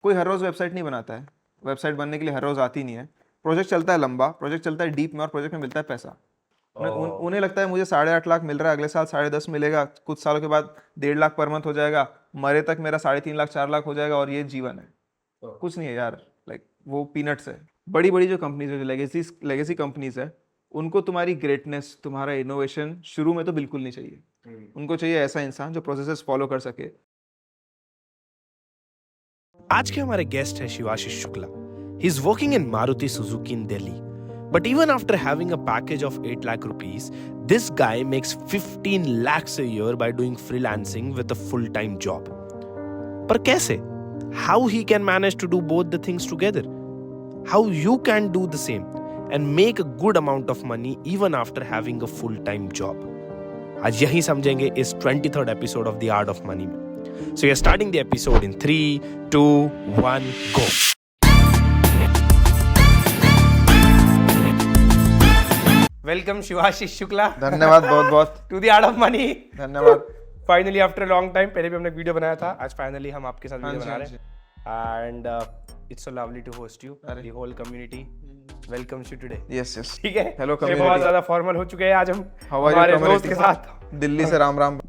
कोई हर रोज़ वेबसाइट नहीं बनाता है, वेबसाइट बनने के लिए हर रोज़ आती नहीं है। प्रोजेक्ट चलता है लंबा, प्रोजेक्ट चलता है डीप में, और प्रोजेक्ट में मिलता है पैसा। उन्हें लगता है मुझे 8.5 लाख मिल रहा है, अगले साल 10.5 मिलेगा, कुछ सालों के बाद 1.5 लाख पर मंथ हो जाएगा, मरे तक मेरा 3.5 लाख 4 लाख हो जाएगा, और ये जीवन है। कुछ नहीं है यार, लाइक वो पीनट्स है। बड़ी बड़ी जो कंपनीज है, जो लेगेसी कंपनीज है, उनको तुम्हारी ग्रेटनेस, तुम्हारा इनोवेशन शुरू में तो बिल्कुल नहीं चाहिए। उनको चाहिए ऐसा इंसान जो प्रोसेसेस फॉलो कर सके। आज के हमारे गेस्ट है Shivashish Shukla. He is working in Maruti Suzuki in Delhi. But even after having a package of 8 lakh rupees, this guy makes 15 lakhs a year by doing freelancing with a full-time job. पर कैसे? How he can manage to do both the things together? How you can do the same and make a good amount of money even after having a full-time job? आज यही समझेंगे इस 23rd episode of The Art of Money में. So we are starting the episode in 3, 2, 1, go. Welcome Shivashish Shukla. धन्यवाद बहुत बहुत. To the Art of Money. धन्यवाद. Finally after a long time, पहले भी हमने वीडियो बनाया था, आज फाइनली हम आपके साथ वीडियो बना रहे हैं. And it's so lovely to host you. The whole community welcomes you today. Yes. ठीक है. Hello ये community. बहुत ज्यादा फॉर्मल हो चुके हैं आज हम How are you हमारे community? दोस्त के साथ. दिल्ली से राम राम.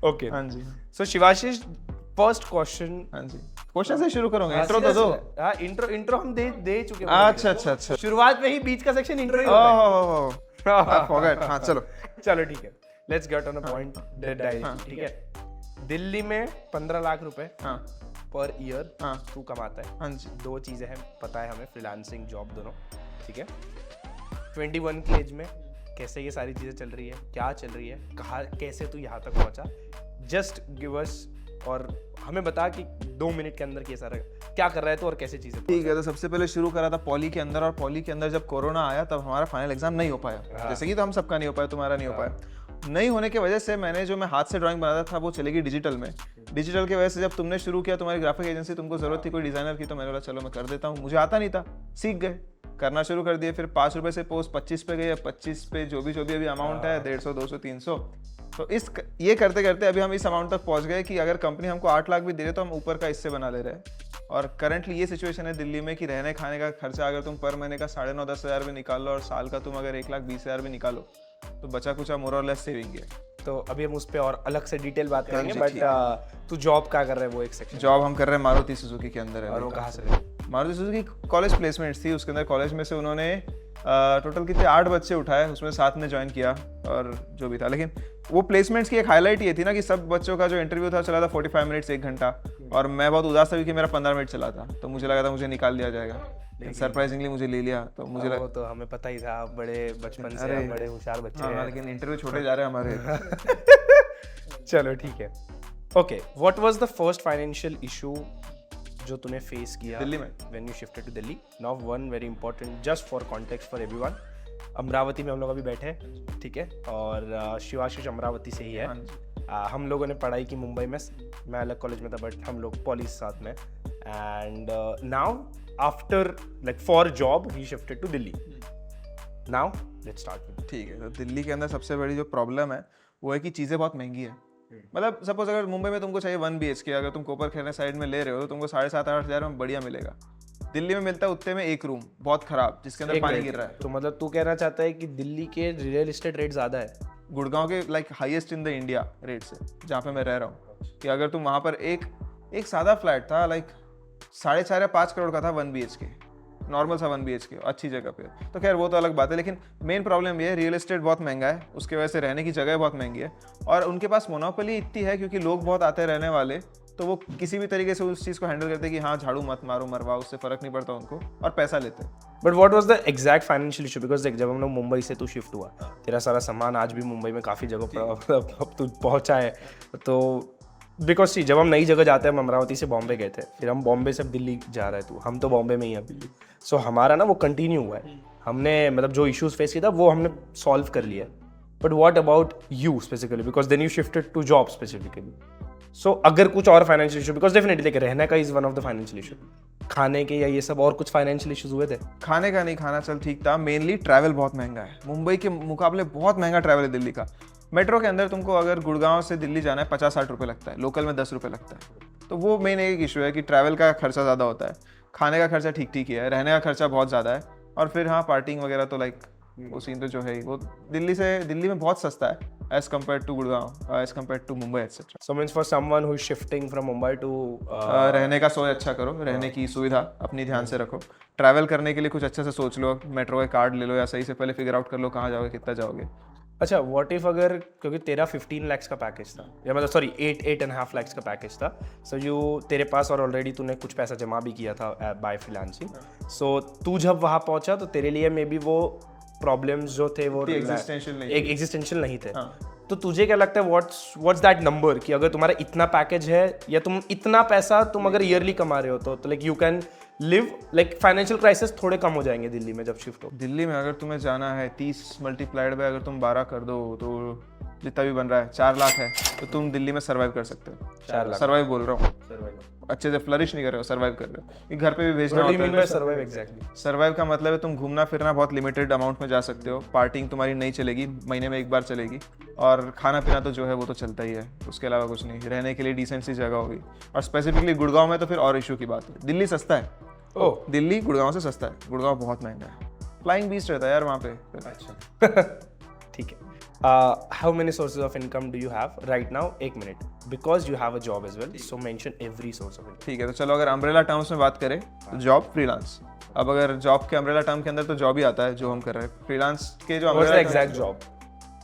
Okay. हाँ जी. So Shivashish, first question. हाँ जी. क्वेश्चन से शुरू करोगे? इंट्रो तो दो. हाँ, इंट्रो हम दे चुके हैं. अच्छा. शुरुआत में ही बीच का सेक्शन इंट्रो ही ओह होता है. फॉरगेट. हाँ चलो ठीक है. Let's get on a point direct. ठीक है. दिल्ली में 15 लाख रुपए पर ईयर तू कमाता है. हाँ जी. दो चीजें हैं, पता है हमें, फ्रीलांसिंग, जॉब, दोनों. ठीक है. 21 की एज में कैसे ये सारी चीजें चल रही है, क्या चल रही है, कहाँ कैसे तू यहाँ तक पहुंचा? जस्ट गिव अस, और हमें बता कि 2 मिनट के अंदर कैसा रहा, क्या कर रहा है तू और कैसे चीजें. ठीक है. तो सबसे पहले शुरू करा था पॉली के अंदर, और पॉली के अंदर जब कोरोना आया तब हमारा फाइनल एग्जाम नहीं हो पाया. जैसे कि तो हम सबका नहीं हो पाया, तुम्हारा नहीं हो पाया. नहीं होने की वजह से मैंने जो मैं हाथ से ड्राइंग बनाता था वो चलेगी डिजिटल में. डिजिटल की वजह से जब तुमने शुरू किया, तुम्हारी ग्राफिक एजेंसी, तुमको जरूरत थी कोई डिजाइनर की, तो मैंने बोला चलो मैं कर देता हूँ. मुझे आता नहीं था, सीख गए, करना शुरू कर दिए. फिर 5 रुपए से पोस्ट 25 पे गई, 25 पे जो भी अभी अमाउंट है 150, 200, 300. तो ये करते करते अभी हम इस अमाउंट तक पहुंच गए कि अगर कंपनी हमको 8 लाख भी दे रहे तो हम ऊपर का इससे बना ले रहे हैं. और करंटली ये सिचुएशन है दिल्ली में कि रहने खाने का खर्चा अगर तुम पर महीने का 9.5-10 हज़ार भी निकाल लो, और साल का तुम अगर 1,20,000 भी निकालो, तो बचा कुछ मोर और लेस सेविंग है. तो अभी हम उस पर और अलग से डिटेल बात करेंगे. बट तू जॉब क्या कर रहा है वो एक सेक्शन. जॉब हम कर रहे हैं मारुति सुजुकी के अंदर है. और वो कहाँ से है? मारुति सुजुकी कॉलेज प्लेसमेंट्स थी, उसके अंदर कॉलेज में से उन्होंने टोटल कितने 8 बच्चे उठाए, उसमें 7 ने ज्वाइन किया और जो भी था. लेकिन वो प्लेसमेंट्स की एक हाईलाइट ये थी ना कि सब बच्चों का जो इंटरव्यू था चला था 45 मिनट्स, 1 घंटा, और मैं बहुत उदास था कि मेरा 15 मिनट चला था. तो मुझे लगा था मुझे निकाल दिया जाएगा. सरप्राइजिंगली मुझे ले लिया. तो मुझे वो तो हमें पता ही था, बड़े बचपन से बड़े होशियार बच्चे हैं. लेकिन इंटरव्यू छोटे जा रहे हैं हमारे. चलो ठीक है. Okay, what was the first financial issue जो तूने फेस किया दिल्ली में when you shifted to Delhi? Now one very important, just for context for everyone, Amravati में हम लोग अभी बैठे हैं. ठीक है. और शिवाशीष अमरावती से ही है. हम लोगों ने पढ़ाई की मुंबई में, मैं अलग कॉलेज में था, बट हम लोग पॉली साथ में. And now after like for job he shifted to Delhi. Now let's start. ठीक है. तो दिल्ली के अंदर सबसे बड़ी जो प्रॉब्लम है वो है कि चीज़ें बहुत महंगी है. मतलब सपोज अगर मुंबई में तुमको चाहिए 1 BHK, अगर तुम कोपर खेलने साइड में ले रहे हो तो तुमको 7,500-8 हज़ार में बढ़िया मिलेगा. दिल्ली में मिलता है उतने में 1 रूम बहुत खराब, जिसके अंदर पानी गिर रहा है. तो मतलब तू कहना चाहता है कि दिल्ली के रियल एस्टेट रेट ज़्यादा है गुड़गांव के like highest in the India rate से, जहाँ पे मैं रह रहा हूँ. कि अगर तुम वहाँ पर एक सादा फ्लैट था लाइक 4.5 या 5 करोड़ का था 1 BHK, नॉर्मल सा 1 BHK अच्छी जगह पे. तो खैर वो तो अलग बात है. लेकिन मेन प्रॉब्लम ये है रियल एस्टेट बहुत महंगा है, उसकी वजह से रहने की जगह बहुत महंगी है. और उनके पास मोनोपोली इतनी है क्योंकि लोग बहुत आते हैं रहने वाले, तो वो किसी भी तरीके से उस चीज़ को हैंडल करते हैं कि हाँ झाड़ू मत मारो, मरवाओ, उससे फ़र्क नहीं पड़ता उनको, और पैसा लेते हैं. But what was the exact financial issue? Because देख, जब हम लोग मुंबई से तू शिफ्ट हुआ, तेरा सारा सामान आज भी मुंबई में काफ़ी जगह पर अब तू पहुँचा है. तो बिकॉज सी, जब हम नई जगह जाते हैं, हम अमरावती से बॉम्बे गए थे, फिर हम बॉम्बे से दिल्ली जा रहे थे, हम तो बॉम्बे में ही हैं दिल्ली. सो हमारा ना वो कंटिन्यू हुआ है. हमने मतलब जो इश्यूज फेस किया था वो हमने सॉल्व कर लिया. But what about you specifically, because then you shifted to job specifically. So अगर कुछ और financial issue, because definitely like रहने का is one of the financial issue, खाने के या ये सब और कुछ फाइनेंशियल इश्यूज हुए थे? खाने का नहीं, खाना चल ठीक था. मेनली ट्रैवल बहुत महंगा है. मुंबई के मुकाबले बहुत महंगा ट्रैवल है दिल्ली का. मेट्रो के अंदर तुमको अगर गुड़गांव से दिल्ली जाना है 50-60 रुपये लगता है, लोकल में 10 रुपये लगता है. तो वो मेन एक इशू है कि ट्रैवल का खर्चा ज़्यादा होता है, खाने का खर्चा ठीक ठीक ही है, रहने का खर्चा बहुत ज़्यादा है, और फिर हाँ पार्टिंग वगैरह तो लाइक वो सीन तो जो है ही, वो दिल्ली में बहुत सस्ता है as compare to Gurgaon, as compare to Mumbai etcetera. So means for someone who is shifting from Mumbai to रहने का सोच अच्छा करो, रहने की सुविधा अपनी ध्यान से रखो, ट्रैवल करने के लिए कुछ अच्छे से सोच लो, मेट्रो का कार्ड ले लो या सही से पहले फिगर आउट कर लो कहाँ जाओगे कितना जाओगे। अच्छा व्हाट इफ अगर क्योंकि तेरा 15 lakhs का पैकेज था या मतलब सॉरी 8.5 lakhs का पैकेज था, सो यू तेरे पास और ऑलरेडी तूने कुछ पैसा जमा भी किया था बाय फ्रीलांसिंग, सो तू जब वहाँ पहुंचा तो तेरे लिए मे बी वो प्रॉब्लम्स जो थे वो एग्जिस्टेंशियल नहीं थे। तो तुझे क्या लगता है व्हाट्स दैट नंबर कि अगर तुम्हारा इतना पैकेज है या तुम इतना पैसा तुम अगर ईयरली कमा रहे हो तो like you can live like financial crisis थोड़े कम हो जाएंगे दिल्ली में जब शिफ्ट हो। दिल्ली में अगर तुम्हें जाना है 30 मल्टीप्लाइड बाय अगर तुम 12 कर दो तो जितना भी बन रहा है 4 लाख है, तो तुम दिल्ली में सर्वाइव कर सकते हो। 4 लाख सर्वाइव बोल रहा हूँ, अच्छे से फ्लरिश नहीं कर रहे हो, सर्वाइव कर रहे हो, घर पे भी भेजना होता है। सर्वाइव एग्जैक्टली सर्वाइव का मतलब है तुम घूमना फिरना बहुत लिमिटेड अमाउंट में जा सकते हो, पार्टिंग तुम्हारी नहीं चलेगी, महीने में एक बार चलेगी, और खाना पीना तो जो है वो तो चलता ही है, उसके अलावा कुछ नहीं, रहने के लिए डिसेंट सी जगह होगी। और स्पेसिफिकली गुड़गांव में तो फिर और इशू की बात है, दिल्ली सस्ता है, दिल्ली गुड़गांव से सस्ता है, गुड़गांव बहुत महंगा है, फ्लाइंग बीस्ट रहता है यार वहाँ पे। अच्छा ठीक है। How many sources of income do you have right now? एक minute, because you have a job as well, so mention every source of income. ठीक है, तो चलो अगर अम्ब्रेला टर्म्स में बात करें तो जॉब फ्रीलांस। अब अगर जॉब के अम्ब्रेला टर्म के अंदर तो जॉब ही आता है जो हम कर रहे हैं, फ्रीलांस के जो What's the exact job?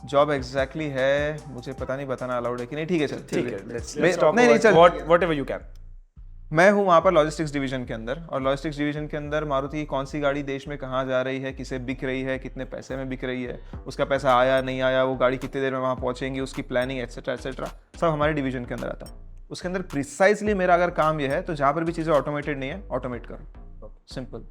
Job exactly है मुझे पता नहीं, बताना अलाउड है कि नहीं, ठीक है चल ठीक है, let's talk नहीं चल, whatever you can. मैं हूँ वहाँ पर लॉजिस्टिक्स डिवीजन के अंदर, और लॉजिस्टिक्स डिवीजन के अंदर मारुति कौन सी गाड़ी देश में कहाँ जा रही है, किसे बिक रही है, कितने पैसे में बिक रही है, उसका पैसा आया नहीं आया, वो गाड़ी कितनी देर में वहाँ पहुँचेंगी, उसकी प्लानिंग एटसेट्रा एटसेट्रा सब हमारे डिवीजन के अंदर आता है। उसके अंदर प्रिसाइजली मेरा अगर काम यह है तो जहाँ पर भी चीज़ें ऑटोमेटेड नहीं है ऑटोमेट करो, सिंपल।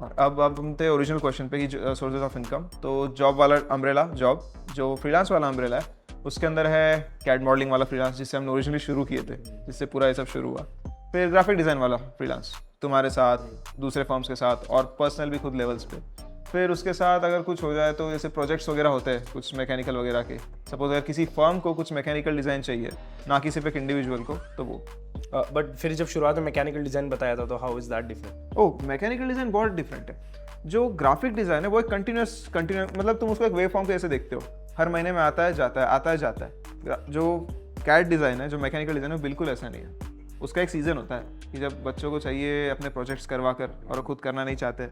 और अब हम थे ओरिजिनल क्वेश्चन पे कि सोर्सेज ऑफ इनकम, तो जॉब वाला अम्ब्रेला जॉब, जो फ्रीलांस वाला अम्ब्रेला है उसके अंदर है कैड मॉडलिंग वाला फ्रीलांस जिससे हमने ओरिजिनली शुरू किए थे, जिससे पूरा ये सब शुरू हुआ। फिर ग्राफिक डिज़ाइन वाला फ्रीलांस तुम्हारे साथ, दूसरे फर्म्स के साथ, और पर्सनल भी खुद लेवल्स पे। फिर उसके साथ अगर कुछ हो जाए तो जैसे प्रोजेक्ट्स वगैरह होते हैं कुछ मैकेनिकल वगैरह के, सपोज अगर किसी फर्म को कुछ मैकेनिकल डिज़ाइन चाहिए, ना कि सिर्फ एक इंडिविजुअल को, तो वो। बट फिर जब शुरुआत में मैकेनिकल डिज़ाइन बताया था तो how is that different? Oh, mechanical design बहुत डिफरेंट है। जो ग्राफिक डिज़ाइन है वो एक कंटिन्यूस मतलब तुम उसको एक वेव फॉर्म के जैसे देखते हो, हर महीने में आता है जाता है, आता है जाता है। जो कैड डिज़ाइन है, जो मैकेनिकल डिज़ाइन है, बिल्कुल ऐसा नहीं है। उसका एक सीज़न होता है कि जब बच्चों को चाहिए अपने प्रोजेक्ट्स करवा कर और खुद करना नहीं चाहते,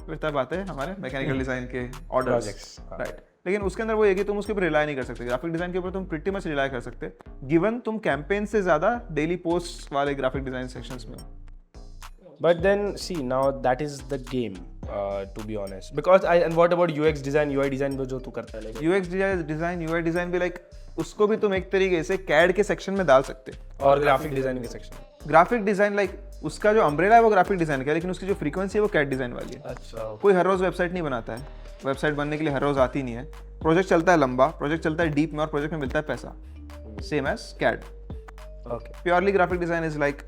फिर तब आते हैं हमारे मैकेनिकल डिज़ाइन के ऑर्डर्स, राइट। लेकिन उसके अंदर वो है कि तुम उसके ऊपर रिलाई नहीं कर सकते, ग्राफिक डिज़ाइन के ऊपर तुम प्रिटी मच रिलाई कर सकते, गिवन तुम कैंपेन से ज़्यादा डेली पोस्ट वाले ग्राफिक डिज़ाइन सेक्शंस में। But then see now that is the game, to be honest. Because and what about UX design, UI design जो तू करता है? UX डिज़ाइन, UI डिज़ाइन भी लाइक उसको भी तुम एक तरीके से कैड के सेक्शन में डाल सकते और ग्राफिक डिज़ाइन के सेक्शन। ग्राफिक डिज़ाइन लाइक उसका जो अम्ब्रेला है वो ग्राफिक डिज़ाइन का है, लेकिन उसकी जो फ्रीक्वेंसी है वो कैड डिज़ाइन वाली है। अच्छा। कोई हर रोज़ वेबसाइट नहीं बनाता है, वेबसाइट बनने के लिए हर रोज़ आती नहीं है, प्रोजेक्ट चलता है लंबा, प्रोजेक्ट चलता है डीप में, और प्रोजेक्ट में मिलता है पैसा, same as CAD. Okay. Purely graphic design is like,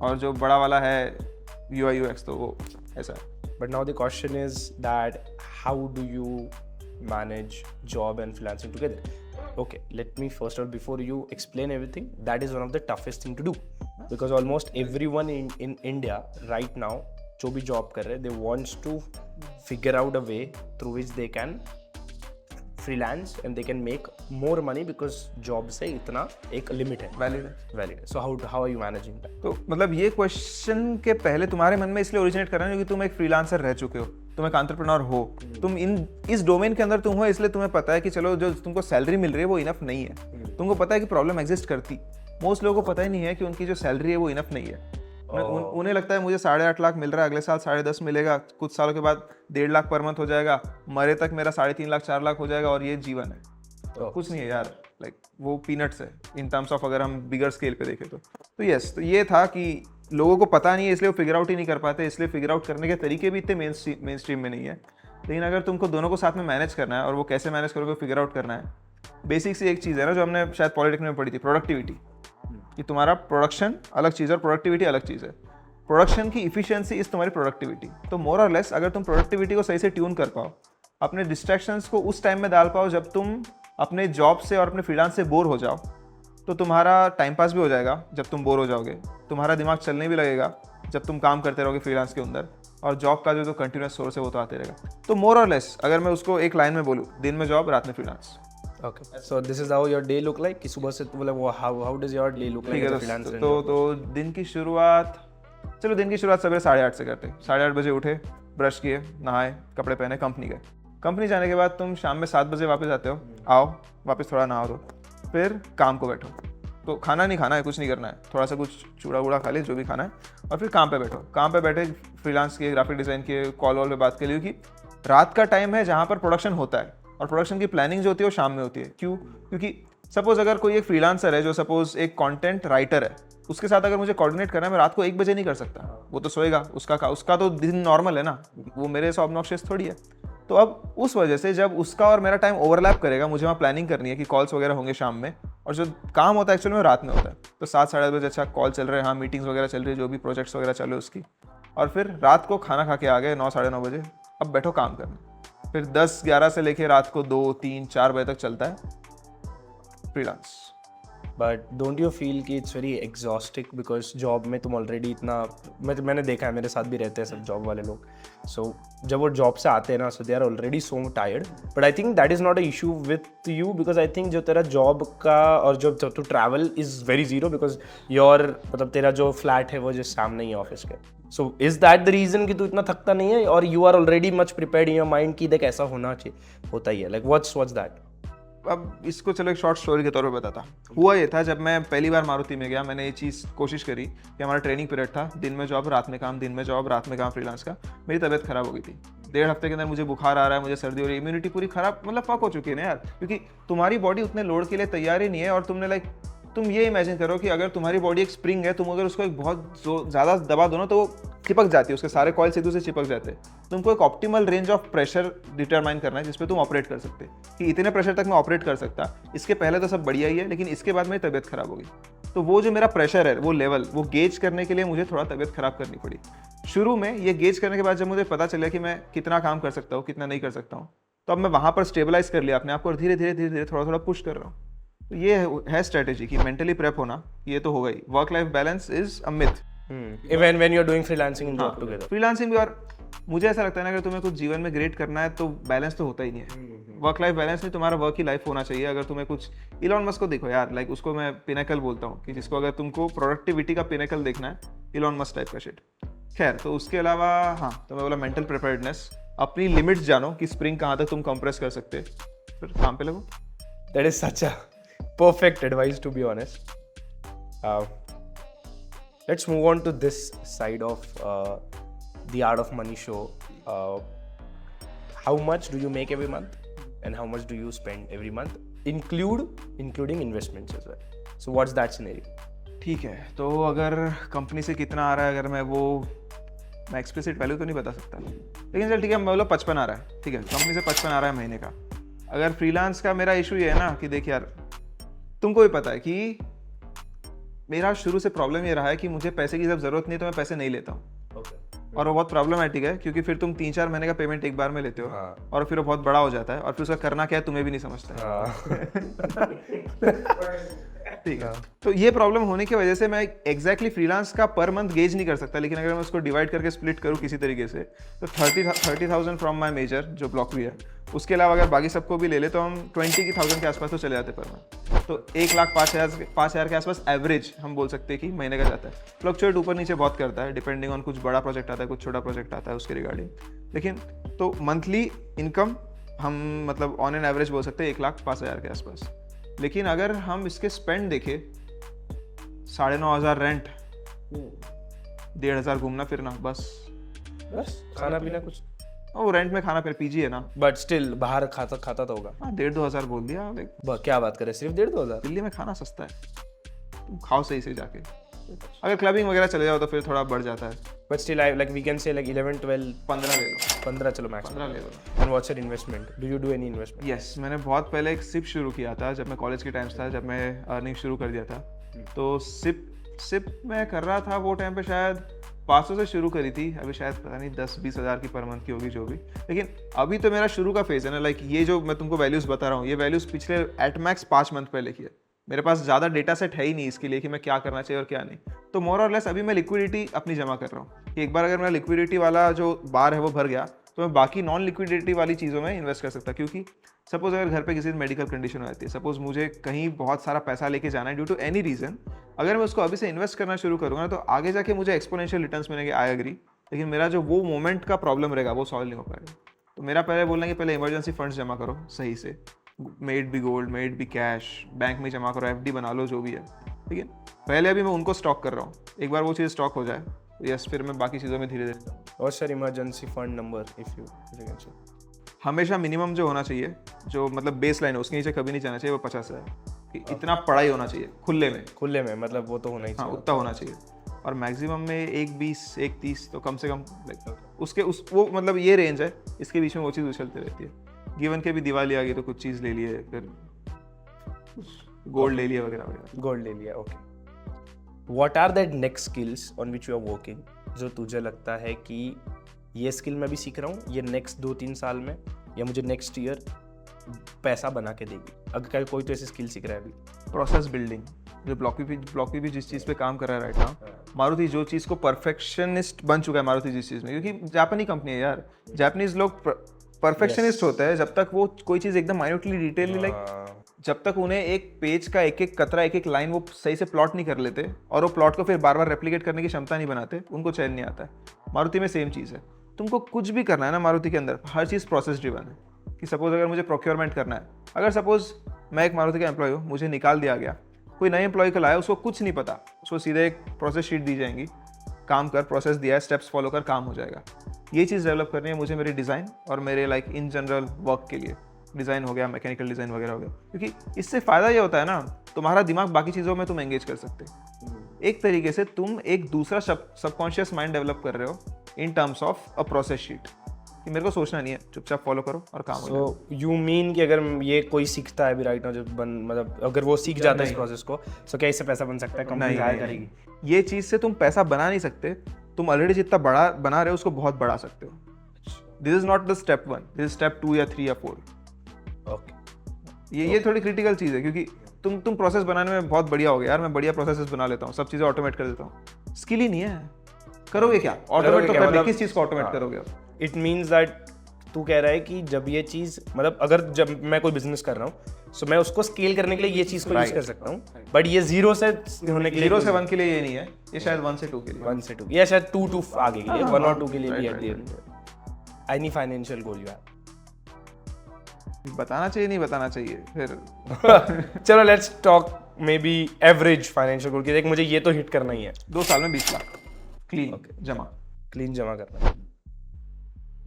और जो बड़ा वाला है UI UX तो वो ऐसा है। But now the question is that how do you manage job and freelancing together? Okay, let me first of all, before you explain everything, that is one of the toughest thing to do, because almost everyone in India right now जो भी job कर रहे हैं, they wants to figure out a way through which they can freelance and they can make more money because job से इतना एक limit है, valid है। So how are you managing that? तो मतलब ये क्वेश्चन के पहले तुम्हारे मन में इसलिए ओरिजिनेट कर रहे हैं क्योंकि तुम एक फ्रीलांसर रह चुके हो, तुम एक एंटरप्रेन्योर हो, तुम इस डोमेन के अंदर तुम हो, इसलिए तुम्हें पता है कि चलो जो तुमको सैलरी मिल रही है वो इनफ नहीं है। तुमको पता है कि प्रॉब्लम एग्जिस्ट करती, मोस्ट लोगों को पता ही नहीं है कि उनकी जो सैलरी है वो इनफ नहीं है। उन्हें लगता है मुझे 8.5 लाख मिल रहा है, अगले साल 10.5 मिलेगा, कुछ सालों के बाद 1.5 लाख पर मंथ हो जाएगा, मरे तक मेरा 3.5 लाख 4 लाख हो जाएगा, और ये जीवन है। कुछ नहीं है यार, लाइक वो पीनट्स है इन टर्म्स ऑफ अगर हम बिगर स्केल पे देखें तो यस। तो ये था कि लोगों को पता नहीं है इसलिए वो फिगर आउट ही नहीं कर पाते, इसलिए फिगर आउट करने के तरीके भी इतने मेन स्ट्रीम में नहीं है। लेकिन अगर तुमको दोनों को साथ में मैनेज करना है, और वो कैसे मैनेज करोगे फिगर आउट करना है, बेसिक सी एक चीज़ है ना जो हमने शायद पॉलिटेक्निक में पढ़ी थी, प्रोडक्टिविटी। कि तुम्हारा प्रोडक्शन अलग चीज़ है और प्रोडक्टिविटी अलग चीज़ है। प्रोडक्शन की इफिशियंसी इस तुम्हारी प्रोडक्टिविटी। तो मोर और लेस अगर तुम प्रोडक्टिविटी को सही से ट्यून कर पाओ, अपने डिस्ट्रैक्शंस को उस टाइम में डाल पाओ जब तुम अपने जॉब से और अपने फ्रीलांस से बोर हो जाओ, तो तुम्हारा टाइम पास भी हो जाएगा जब तुम बोर हो जाओगे, तुम्हारा दिमाग चलने भी लगेगा जब तुम काम करते रहोगे फ्रीलांस के अंदर, और जॉब का जो कंटिन्यूस सोर्स है वो तो आते रहेगा। तो मोर और लेस अगर मैं उसको एक लाइन में बोलूँ, दिन में जॉब, रात में freelance. Okay. So this is how your day look like? कि सुबह से मतलब how does your day look like ठीक as a है, freelancer? तो दिन की शुरुआत, चलो दिन की शुरुआत सवेरे 8:30 से करते। 8:30 बजे उठे, ब्रश किए, नहाए, कपड़े पहने, कंपनी गए। कंपनी जाने के बाद तुम शाम में 7 बजे वापस आते हो, आओ वापस थोड़ा नहा दो, फिर काम को बैठो। तो खाना नहीं खाना है, कुछ नहीं करना है, थोड़ा सा कुछ चूड़ा वूड़ा खा ले जो भी खाना है, और फिर काम पे बैठो। काम पे बैठे फ्रीलांस के, ग्राफिक डिज़ाइन के, कॉल वॉल पे बात के लिए, क्योंकि रात का टाइम है जहाँ पर प्रोडक्शन होता है, और प्रोडक्शन की प्लानिंग जो होती है वो शाम में होती है। क्यों? क्योंकि सपोज अगर कोई एक फ्रीलांसर है जो सपोज एक कंटेंट राइटर है, उसके साथ अगर मुझे कोऑर्डिनेट करना है, मैं रात को 1 बजे नहीं कर सकता, वो तो सोएगा, उसका तो दिन नॉर्मल है ना, वो मेरे से ऑब्नॉक्शियस थोड़ी है। तो अब उस वजह से जब उसका और मेरा टाइम ओवरलैप करेगा, मुझे वहाँ प्लानिंग करनी है कि कॉल्स वगैरह होंगे शाम में, और जो काम होता है एक्चुअली में रात में होता है। तो 7-8 बजे अच्छा कॉल चल रहे हैं, हाँ मीटिंग्स वगैरह चल रही है, जो भी प्रोजेक्ट्स वगैरह चल रहे उसकी, और फिर रात को खाना खा के आ गए 9-9:30 बजे, अब बैठो काम करने। फिर 10-11 से लेके रात को 2-3-4 बजे तक चलता है freelance. But don't you feel कि it's very exhausting because job में तुम ऑलरेडी इतना, मैंने देखा है, मेरे साथ भी रहते हैं सब जॉब वाले लोग, so जब वो जॉब से आते हैं ना, so they are already so tired, but I think that is not a issue with you because I think जो तेरा जॉब का और जो तू travel is very zero because your मतलब तेरा जो फ्लैट है वो जो सामने ही है ऑफिस के, so is that the reason कि तू इतना थकता नहीं है, और you are already much prepared in your mind कि देख ऐसा होना चाहिए, होता ही है, like what's that? अब इसको चलो एक शॉर्ट स्टोरी के तौर पे बताता। हुआ ये था, जब मैं पहली बार मारुति में गया, मैंने ये चीज़ कोशिश करी कि हमारा ट्रेनिंग पीरियड था, दिन में जॉब रात में काम, दिन में जॉब रात में काम फ्रीलांस का। मेरी तबीयत खराब हो गई थी, 1.5 हफ्ते के अंदर मुझे बुखार आ रहा है, मुझे सर्दी हो रही है, इम्यूनिटी पूरी खराब, मतलब फक हो चुकी है ना यार, क्योंकि तुम्हारी बॉडी उतने लोड के लिए तैयार ही नहीं है। और तुमने तुम ये इमेजिन करो कि अगर तुम्हारी बॉडी एक स्प्रिंग है, तुम अगर उसको एक बहुत ज़्यादा दबा दो ना तो वो चिपक जाती है, उसके सारे कॉइल्स एक दूसरे से चिपक जाते हैं। तुमको एक optimal range of pressure determine करना है जिस पे तुम ऑपरेट कर सकते कि इतने प्रेशर तक मैं ऑपरेट कर सकता। इसके पहले तो सब बढ़िया ही है, लेकिन इसके बाद मेरी तबीयत खराब हो गई। तो वो जो मेरा प्रेशर है, वो लेवल, वो गेज करने के लिए मुझे थोड़ा तबीयत खराब करनी पड़ी। शुरू में ये गेज करने के बाद जब मुझे पता चला कि मैं कितना काम कर सकता हूँ, कितना नहीं कर सकता हूँ, तो अब मैं वहाँ पर स्टेबलाइज कर लिया अपने आप को, और धीरे धीरे थोड़ा पुश कर रहा हूँ। तो ये है स्ट्रेटेजी कि मेंटली प्रेप होना, ये तो हो गई। Work life balance is a myth when you're doing freelancing and job together. Freelancing भी, और मुझे ऐसा लगता है ना, अगर तुम्हें कुछ जीवन में ग्रेट करना है तो बैलेंस तो होता ही नहीं है। वर्क लाइफ बैलेंस नहीं, तुम्हारा वर्क ही लाइफ होना चाहिए। अगर तुम्हें कुछ, इलॉन मस्क को देखो यार, लाइक उसको मैं पिनेकल बोलता हूँ, कि जिसको अगर तुमको प्रोडक्टिविटी का पिनेकल देखना है, इलॉन मस्क टाइप का शिट। खैर, तो उसके अलावा हाँ, तो मैं बोला मेंटल प्रिपेयर्डनेस, अपनी लिमिट्स जानो कि स्प्रिंग कहाँ तक तुम कंप्रेस कर सकते, फिर काम पे लगो। That is such a perfect advice, to be honest. Let's move on to this side of the Art of Money show. How much do you make every month, and how much do you spend every month, including investments as well? So what's that scenario? ठीक है, तो अगर company से कितना आ रहा है, अगर मैं एक्सप्लिसिट वैल्यू तो नहीं बता सकता, लेकिन चल ठीक है, मैं बोला 55 आ रहा है, ठीक है, कंपनी से 55 आ रहा है महीने का। अगर फ्रीलांस का मेरा इशू ये है ना कि देख यार, तुमको भी पता है कि मेरा शुरू से प्रॉब्लम ये रहा है कि मुझे पैसे की जब जरूरत नहीं है तो मैं पैसे नहीं लेता हूँ। और वो बहुत प्रॉब्लमैटिक है, क्योंकि फिर तुम 3-4 महीने का पेमेंट एक बार में लेते हो, और फिर वो बहुत बड़ा हो जाता है, और फिर उसका करना क्या है तुम्हें भी नहीं समझता ठीक है, तो ये प्रॉब्लम होने की वजह से मैं एग्जैक्टली फ्रीलांस का पर मंथ गेज नहीं कर सकता। लेकिन अगर मैं उसको डिवाइड करके स्प्लिट करूँ किसी तरीके से, तो 30,000 फ्रॉम माई मेजर जो ब्लॉक भी है, उसके अलावा अगर बाकी सबको भी ले ले तो हम 20,000 के आसपास तो चले जाते पर मंथ। तो 1,05,000 के आसपास एवरेज हम बोल सकते हैं कि महीने का जाता है। फ्लक्चुएट ऊपर नीचे बहुत करता है, डिपेंडिंग ऑन, कुछ बड़ा प्रोजेक्ट आता है, कुछ छोटा प्रोजेक्ट आता है उसके रिगार्डिंग। लेकिन तो मंथली इनकम हम मतलब ऑन एन एवरेज बोल सकते हैं 1,05,000 के आसपास। लेकिन अगर हम इसके स्पेंड देखें, 9,500 रेंट, 1,500 घूमना फिरना, बस खाना पीना कुछ, वो रेंट में खाना फिर पीजी है ना, बट स्टिल बाहर खाता तो होगा। हाँ, 1,500-2,000 बोल दिया। क्या बात करें, सिर्फ 1,500? दिल्ली में खाना सस्ता है, तुम खाओ सही से जाके। अगर क्लबिंग वगैरह चले जाओ तो फिर थोड़ा बढ़ जाता है, but still I like we can say like 11, 12, 15 ले लो, 15 चलो मैक्स, 15 ले लो। And what's your investment? Do you do any investment? Yes, मैंने बहुत पहले एक सिप शुरू किया था जब मैं कॉलेज के टाइम्स था, जब मैं अर्निंग शुरू कर दिया था। तो सिप मैं कर रहा था वो टाइम पे, शायद 500 से शुरू करी थी, अभी शायद पता नहीं 10-20 हज़ार की पर मंथ की होगी जो भी। लेकिन अभी तो मेरा शुरू का फेज़ है ना, लाइक ये जो मैं तुमको वैल्यूज़ बता रहा हूँ, ये वैल्यूज़ पिछले एट मैक्स 5 मंथ पहले की है। मेरे पास ज़्यादा डेटा सेट है ही नहीं इसके लिए कि मैं क्या करना चाहिए और क्या नहीं। तो मोर और लेस अभी मैं लिक्विडिटी अपनी जमा कर रहा हूँ कि एक बार अगर मेरा लिक्विडिटी वाला जो बार है वो भर गया तो मैं बाकी नॉन लिक्विडिटी वाली चीज़ों में इन्वेस्ट कर सकता। क्योंकि सपोज अगर घर पे किसी मेडिकल कंडीशन हो जाती है, सपोज मुझे कहीं बहुत सारा पैसा लेके जाना है ड्यू टू एनी रीज़न, अगर मैं उसको अभी से इन्वेस्ट करना शुरू करूँगा तो आगे जाके मुझे एक्सपोनेंशियल रिटर्न्स मिलेंगे, आई एग्री। लेकिन मेरा जो वो मोमेंट का प्रॉब्लम रहेगा वो सॉल्व नहीं हो पाएगा। तो मेरा पहले बोलना है कि पहले इमरजेंसी फंड्स जमा करो सही से, maybe gold, maybe cash, bank में जमा करो, एफडी बना लो, जो भी है। ठीक है, पहले अभी मैं उनको स्टॉक कर रहा हूँ। एक बार वो चीज़ स्टॉक हो जाए यस, फिर मैं बाकी चीज़ों में धीरे धीरे। और sir emergency fund number if you can say. हमेशा मिनिमम जो होना चाहिए, जो मतलब बेस लाइन है, उसके नीचे कभी नहीं जाना चाहिए, वो 50,000 कि इतना पढ़ाई होना चाहिए खुले में मतलब वो तो होना ही चाहिए। हाँ, उतना होना चाहिए। और मैक्सिमम में 1,20 1,30 तो कम से कम उसके वो मतलब ये रेंज है, इसके बीच में वो चीज़ उछलती रहती है। गिवन के भी दिवाली आ गई तो कुछ चीज़ ले लिए, फिर गोल्ड ले लिया वगैरह वगैरह। गोल्ड ले लिया, okay. What are that next skills on which you are working, जो तुझे लगता है कि ये स्किल मैं भी सीख रहा हूँ, ये नेक्स्ट 2-3 साल में या मुझे नेक्स्ट ईयर पैसा बना के देगी? अगर कोई तो ऐसी स्किल सीख रहा है अभी। प्रोसेस बिल्डिंग, जो ब्लॉकी भी जिस चीज़ पे काम कर रहा है राइट नाउ, मारुति जो चीज़ को परफेक्शनिस्ट बन चुका है मारुति जिस चीज़ में, क्योंकि जापानी कंपनी है यार, जापानीज लोग परफेक्शनिस्ट होते हैं। जब तक वो कोई चीज़ एकदम माइन्यूटली डिटेलली लाइक, जब तक उन्हें एक पेज का एक एक कतरा, एक एक लाइन वो सही से प्लॉट नहीं कर लेते और वो प्लॉट को फिर बार बार रेप्लिकेट करने की क्षमता नहीं बनाते, उनको चैन नहीं आता है। मारुति में सेम चीज़ है। तुमको कुछ भी करना है ना मारुति के अंदर, हर चीज़ प्रोसेस ड्रिवन है। कि सपोज अगर मुझे प्रोक्योरमेंट करना है, अगर सपोज मैं एक मारुति का एम्प्लॉय हूँ, मुझे निकाल दिया गया, कोई नए एम्प्लॉय को लाया, उसको कुछ नहीं पता, उसको सीधे एक प्रोसेस शीट दी जाएंगी, काम कर, प्रोसेस दिया है, स्टेप्स फॉलो कर, काम हो जाएगा। ये चीज़ डेवलप करनी है मुझे मेरे डिज़ाइन और मेरे लाइक इन जनरल वर्क के लिए। डिज़ाइन हो गया, मैकेनिकल डिज़ाइन वगैरह हो गया, क्योंकि इससे फ़ायदा ये होता है ना, तुम्हारा दिमाग बाकी चीज़ों में तुम एंगेज कर सकते हो। एक तरीके से तुम एक दूसरा सबकॉन्शियस माइंड डेवलप कर रहे हो in terms of a process sheet, कि मेरे को सोचना नहीं है, चुपचाप फॉलो करो और काम हो जाए। सो यू मीन कि अगर ये कोई सीखता है अभी राइट नाउ, जब मतलब अगर वो सीख जाता है इस प्रोसेस को, सो क्या इससे पैसा बन सकता है? कंपनी हायर करेगी? ये चीज़ से तुम पैसा बना नहीं सकते, तुम ऑलरेडी जितना बड़ा बना रहे हो उसको बहुत बढ़ा सकते हो। This is not the step 1, this is step 2 या 3 या 4। ओके, ये थोड़ी क्रिटिकल चीज़ है, क्योंकि तुम प्रोसेस बनाने में बहुत बढ़िया हो गया यार, मैं बढ़िया प्रोसेसेस बना लेता हूँ, सब चीज़ें ऑटोमेट कर देता हूँ। स्किल ही नहीं है, करोगे क्या? ऑटोमेट तो कर, किस चीज़ को ऑटोमेट करोगे? इट मीन्स दैट तू कह रहा है कि जब ये चीज़ मतलब अगर जब मैं कोई बिजनेस कर रहा हूँ, सो मैं उसको स्केल करने के लिए ये चीज़ को यूज कर सकता हूँ, बट ये 0 से होने के लिए 0 से 1 के लिए ये नहीं है, ये शायद 1 से 2 के लिए, 1 से 2 या शायद 2 to आगे के लिए, 1 और 2 के लिए भी at the end. Any financial goal you have? बताना चाहिए नहीं बताना चाहिए फिर? चलो let's talk may be average financial goal की। देख मुझे ये तो हिट करना ही है। 2 साल में 20 लाख क्लीन जमा। क्लीन जमा करना है,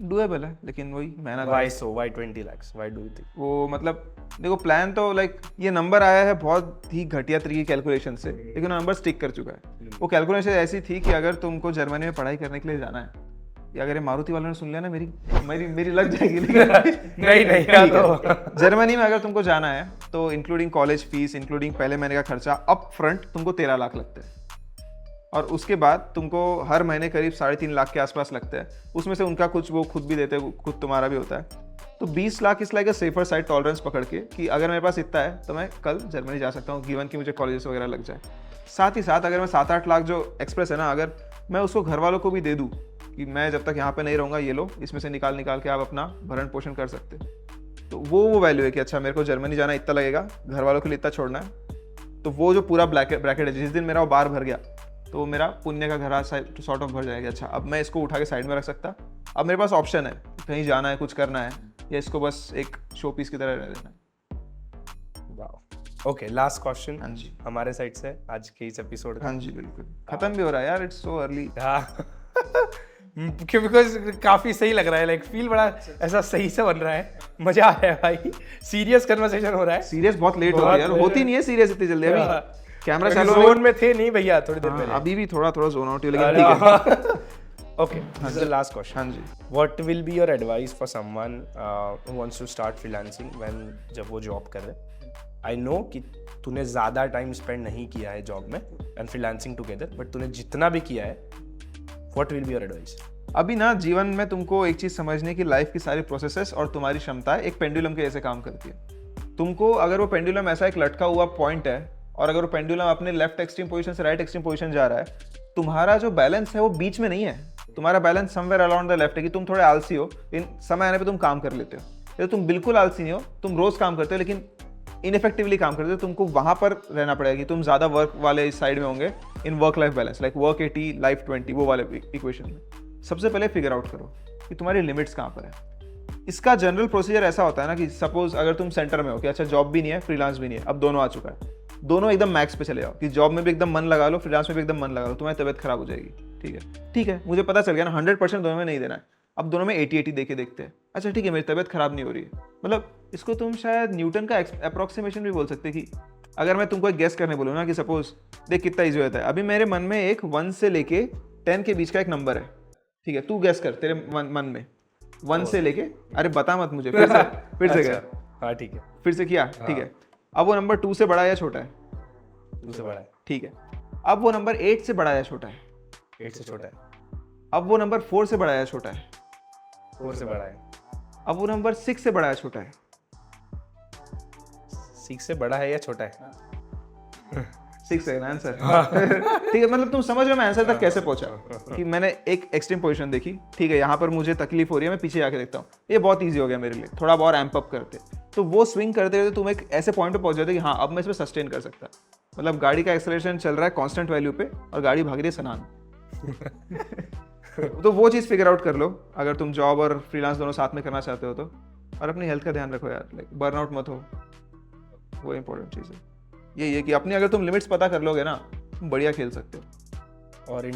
डूएबल है, लेकिन वही मेहनत। Why so? Why 20 lakhs? Why do you think? वो मतलब देखो, प्लान तो लाइक ये नंबर आया है बहुत ही घटिया तरीके की कैलकुलेशन से, लेकिन वो नंबर स्टिक कर चुका है। वो कैलकुलेशन ऐसी थी कि अगर तुमको जर्मनी में पढ़ाई करने के लिए जाना है, या अगर ये मारुति वालों ने सुन लिया ना, मेरी लग जाएगी। नहीं तो जर्मनी में अगर तुमको जाना है तो इंक्लूडिंग कॉलेज फीस, इंक्लूडिंग पहले महीने का खर्चा, अप फ्रंट तुमको 13 लाख लगता है, और उसके बाद तुमको हर महीने करीब 3.5 लाख के आसपास लगता है। उसमें से उनका कुछ वो खुद भी देते हैं, खुद तुम्हारा भी होता है। तो 20 लाख इस like a safer side tolerance पकड़ के कि अगर मेरे पास इतना है तो मैं कल जर्मनी जा सकता हूँ, गिवन कि मुझे कॉलेजेस वगैरह लग जाए। साथ ही साथ अगर मैं 7-8 लाख जो एक्सप्रेस है ना, अगर मैं उसको घर वालों को भी दे दूँ कि मैं जब तक यहाँ पे नहीं रहूँगा, ये लो, इसमें से निकाल के आप अपना भरण पोषण कर सकते, तो वो वैल्यू है कि अच्छा मेरे को जर्मनी जाना इतना लगेगा, घर वालों के लिए इतना छोड़ना है। तो वो जो पूरा ब्रैकेट है, जिस दिन मेरा वो बार भर गया तो मेरा पुण्य का घर सॉर्ट ऑफ भर जाएगा। अच्छा, अब मैं इसको उठा के साइड में रख सकता, अब मेरे पास ऑप्शन है, कहीं जाना है, कुछ करना है, या इसको बस एक शो पीस की तरह रह देना है। ओके, लास्ट क्वेश्चन हाँ जी, हमारे साइड से आज के इस एपिसोड का। हाँ जी बिल्कुल, खत्म भी हो रहा है यार, इट्स सो अर्ली। बिकॉज काफी सही लग रहा है, लाइक फील बड़ा ऐसा सही से बन रहा है, मजा आ रहा है भाई, सीरियस कन्वर्सेशन हो रहा है। सीरियस बहुत लेट हो रहा है यार, होती नहीं है सीरियस इतनी जल्दी। अभी कैमरा चालू जोन में थे नहीं भैया, थोड़ी देर पहले। अभी भी थोड़ा जोन आउट है, लेकिन ठीक है। Okay, this is the last question. हाँ जी, what will be your advice for someone who wants to start freelancing when, जब वो जॉब कर रहे? आई नो कि तूने ज़्यादा टाइम स्पेंड नहीं किया है जॉब में एंड फ्रीलांसिंग टुगेदर, बट तूने जितना भी किया है, what will be your advice? अभी ना जीवन में तुमको एक चीज़ समझने की, लाइफ की सारी प्रोसेसेस और तुम्हारी क्षमता एक पेंडुलम के जैसे काम करती है। तुमको अगर वो पेंडुलम ऐसा एक लटका हुआ पॉइंट है और अगर वो पेंडुलम अपने लेफ्ट एक्सट्रीम पोजीशन से राइट एक्सट्रीम पोजीशन जा रहा है, तुम्हारा जो बैलेंस है वो बीच में नहीं है, तुम्हारा balance somewhere around the left है कि तुम थोड़े आलसी हो, इन समय आने पे तुम काम कर लेते हो, या तुम बिल्कुल आलसी नहीं हो, तुम रोज काम करते हो लेकिन इनफेक्टिवली काम करते हो, तुमको वहां पर रहना पड़ेगा कि तुम ज्यादा वर्क वाले इस साइड में होंगे, in work life balance, like work 80 life 20, वो वाले इक्वेशन में। सबसे पहले फिगर आउट करो कि तुम्हारी लिमिट्स कहाँ पर है। इसका जनरल प्रोसीजर ऐसा होता है ना कि सपोज अगर तुम सेंटर में हो कि अच्छा जॉब भी नहीं है, फ्रीलांस भी नहीं है, अब दोनों आ चुका है, दोनों एकदम मैक्स पे चले जाओ कि जॉब में भी एकदम मन लगा लो, फ्रीलांस में भी एकदम मन लगा लो, तुम्हारी तबियत खराब हो जाएगी। ठीक है, मुझे पता चल गया ना 100% दोनों में नहीं देना है, अब दोनों में 80-80 देके देखते हैं। अच्छा ठीक है, मेरी तबियत खराब नहीं हो रही है, मतलब इसको तुम शायद न्यूटन का अप्रोक्सीमेशन भी बोल सकते कि अगर मैं तुमको एक गेस करने बोलूँ ना कि सपोज देख कितना ईजी होता है, अभी मेरे मन में एक 1 से लेके 10 के बीच का एक नंबर है, ठीक है, तू गेस कर तेरे मन में 1 से लेके, अरे बता मत मुझे, फिर से कर। हाँ ठीक है, फिर से किया, ठीक है। अब वो नंबर 2 से बड़ा या छोटा है? 2 से बड़ा है। ठीक है। अब वो नंबर 8 से बड़ा या छोटा है? 8 से छोटा है। अब वो नंबर 4 से बड़ा या छोटा है? 4 से बड़ा है। अब वो नंबर 6 से बड़ा या छोटा है? 6 से बड़ा है या छोटा है? 6 है आंसर। ठीक है, मतलब तुम समझ रहे हो मैं आंसर तक कैसे पहुंचा कि मैंने एक एक्सट्रीम पोजीशन देखी, ठीक है, यहाँ पर मुझे तकलीफ हो रही है, मैं पीछे जाके देखता हूँ, ये बहुत ईजी हो गया मेरे लिए, थोड़ा बहुत रैंप अप करते, तो वो स्विंग करते रहते तुम एक ऐसे पॉइंट पे पहुंच जाते कि हाँ अब मैं इसमें सस्टेन कर सकता, मतलब गाड़ी का एक्सेलरेशन चल रहा है कांस्टेंट वैल्यू पे और गाड़ी भाग रही है सनान। तो वो चीज़ फिगर आउट कर लो अगर तुम जॉब और फ्रीलांस दोनों साथ में करना चाहते हो तो, और अपनी हेल्थ का ध्यान रखो यार, लाइक बर्नआउट मत हो, वो इंपॉर्टेंट चीज़ है। यही है कि अपनी अगर तुम लिमिट्स पता कर लोगे ना, तुम बढ़िया खेल सकते हो। और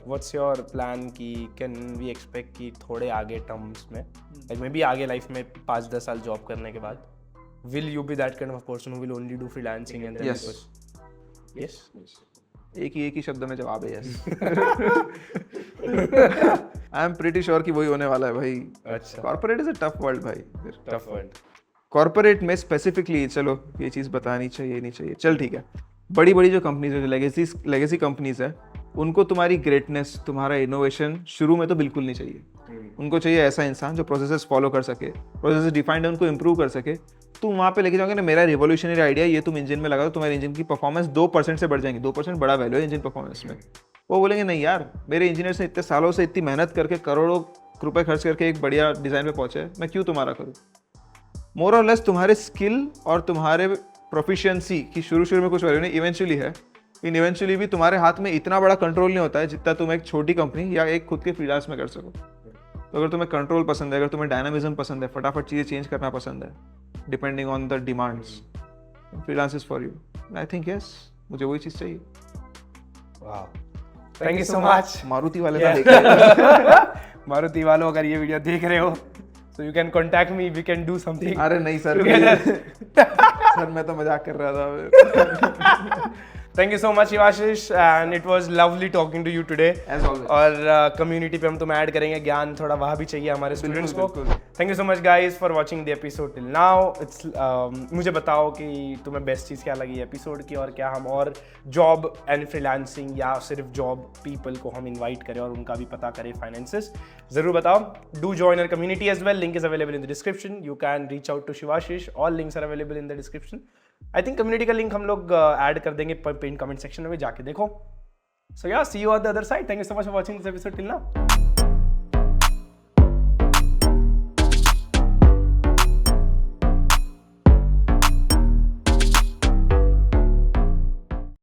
व्हाट्स योर प्लान कि कैन वी एक्सपेक्ट कि थोड़े आगे टर्म्स में, लाइक मे बी आगे लाइफ में 5-10 साल जॉब करने के बाद, will you be that kind of person who will only do freelancing and then yes? एक ही शब्द में जवाब है yes. I am pretty sure कि वही होने वाला है भाई। अच्छा, corporate is a tough world भाई, टफ वर्ड। कॉर्पोरेट में स्पेसिफिकली, चलो ये चीज़ बतानी चाहिए नहीं चाहिए, चल ठीक है, बड़ी बड़ी जो कंपनीज है, जो लेगेसी कंपनीज है, उनको तुम्हारी ग्रेटनेस, तुम्हारा इनोवेशन शुरू में तो बिल्कुल नहीं चाहिए। उनको चाहिए ऐसा इंसान जो प्रोसेसेस फॉलो कर सके, प्रोसेसेस डिफाइंड है उनको इंप्रूव कर सके। तुम वहाँ पे लेके जाओगे ना, मेरा रिवोल्यूशनरी आइडिया ये तुम इंजन में लगा दो, तुम्हारे इंजन की परफॉर्मेंस 2% से बढ़ जाएंगी। 2% बड़ा वैल्यू है इंजन परफॉर्मेंस में। वो बोलेंगे नहीं यार, मेरे इंजीनियर्स ने इतने सालों से इतनी मेहनत करके करोड़ों रुपए खर्च करके एक बढ़िया डिज़ाइन पे पहुंचे, मैं क्यों तुम्हारा करूँ। मोर और लेस तुम्हारे स्किल और तुम्हारे प्रोफिशिएंसी की शुरू में कुछ वैल्यू नहीं, इवेंचुअली है, इन इवेंचुअली भी तुम्हारे हाथ में इतना बड़ा कंट्रोल नहीं होता है जितना तुम एक छोटी कंपनी या एक खुद के फ्रीलांस में कर सको। तो अगर तुम्हें कंट्रोल पसंद है, अगर तुम्हें डायनामिज्म पसंद है, फटाफट चीज़ें चेंज करना पसंद है depending on the demands, freelance is for you. I think yes, मुझे वही चीज़ चाहिए। वाह, thank you so much. Maruti वाले का देख मारुति वालों, अगर ये वीडियो देख रहे हो so you can contact me, we can do something. अरे नहीं सर, सर मैं तो मजाक कर रहा था। Thank you so much Shivashish, and it was lovely talking to you today. As always. और community पे हम तुम्हें ऐड करेंगे, ज्ञान थोड़ा वहाँ भी चाहिए हमारे स्टूडेंट्स को। Thank you so much guys for watching the episode till now. It's मुझे बताओ कि तुम्हें बेस्ट चीज़ क्या लगी एपिसोड की, और क्या हम और जॉब एंड फ्रीलांसिंग या सिर्फ जॉब पीपल को हम इन्वाइट करें और उनका भी पता करें फाइनेंसेस। ज़रूर बताओ। Do join our community as well. Link is available in the description. You can reach out to Shivashish. All links are available in the description. I think community का लिंक हम लोग ऐड कर देंगे pin comment section में, जाके देखो। So yeah, see you on the other side. Thank you so much for watching this episode till now.